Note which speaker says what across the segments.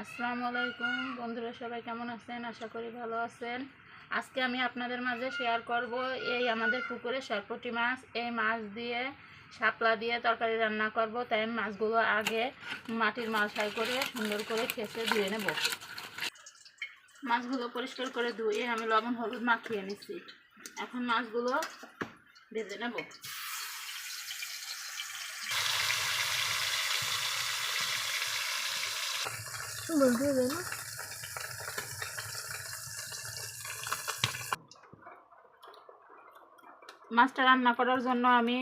Speaker 1: আসসালামু আলাইকুম বন্ধুরা, সবাই কেমন আছেন? আশা করি ভালো আছেন। আজকে আমি আপনাদের মাঝে শেয়ার করব এই আমাদের পুকুরে সরপুঁটি মাছ। এই মাছ দিয়ে শাপলা দিয়ে তরকারি রান্না করব। তাই আমি মাছগুলো আগে মাটির মালসায় করে সুন্দর করে ছেঁচে ধুয়ে নেব। মাছগুলো পরিষ্কার করে ধুয়ে আমি লবণ হলুদ মাখিয়ে নিচ্ছি। এখন মাছগুলো ভেজে নেব। মাছটা রান্না করার জন্য আমি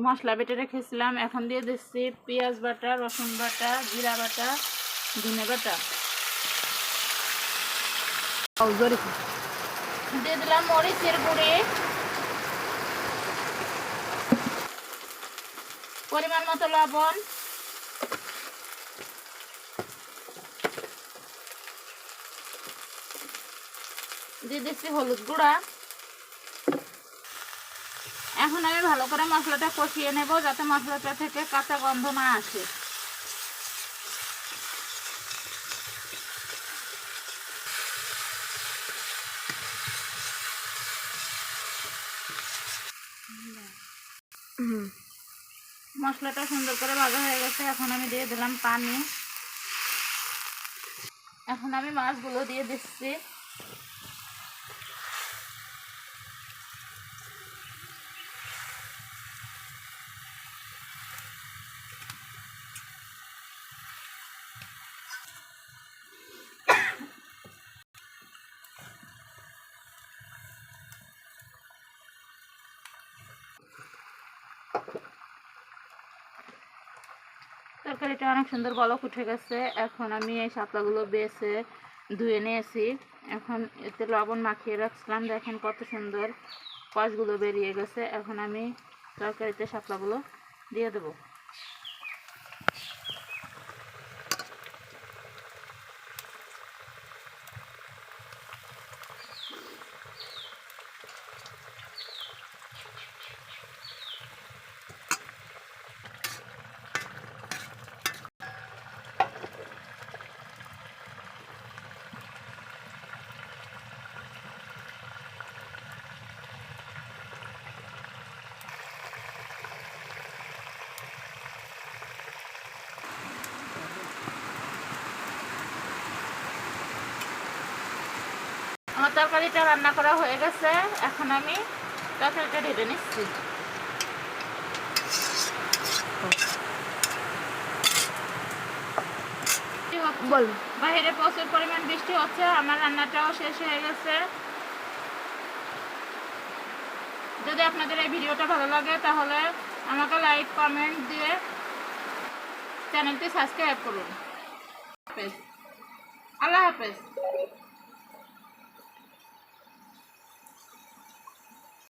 Speaker 1: মশলা বেটে রেখেছিলাম। এখন দিয়ে দিচ্ছি পেঁয়াজ বাটা, রসুন বাটা, জিরা বাটা, ধনে বাটা, দিয়ে দিলাম মরিচের গুঁড়ি, পরিমাণ মতো লবণ, দিয়ে দিচ্ছি হলুদ গুঁড়া। এখন আমি ভালো করে মশলাটা কষিয়ে নেব যাতে মশলাটা থেকে কাঁচা গন্ধ না আসে। মশলাটা সুন্দর করে ভাজা হয়ে গেছে। এখন আমি দিয়ে দিলাম পানি। এখন আমি মাছগুলো দিয়ে দিচ্ছি। তরকারিটা অনেক সুন্দর বলক উঠে গেছে। এখন আমি এই শাপলাগুলো বেছে ধুয়ে নিয়েছি। এখন এতে লবণ মাখিয়ে রাখছিলাম, দেখেন কত সুন্দর কষগুলো বেরিয়ে গেছে। এখন আমি তরকারিতে শাপলাগুলো দিয়ে দেবো। আমার তরকারিটা রান্না করা হয়ে গেছে। এখন আমি তরকারিটা ঢেলে নিচ্ছি। বাইরে প্রচুর পরিমাণ বৃষ্টি হচ্ছে। আমার রান্নাটাও শেষ হয়ে গেছে। যদি আপনাদের এই ভিডিওটা ভালো লাগে তাহলে আমাকে লাইক কমেন্ট দিয়ে চ্যানেলটি সাবস্ক্রাইব করুন। আল্লাহ হাফেজ।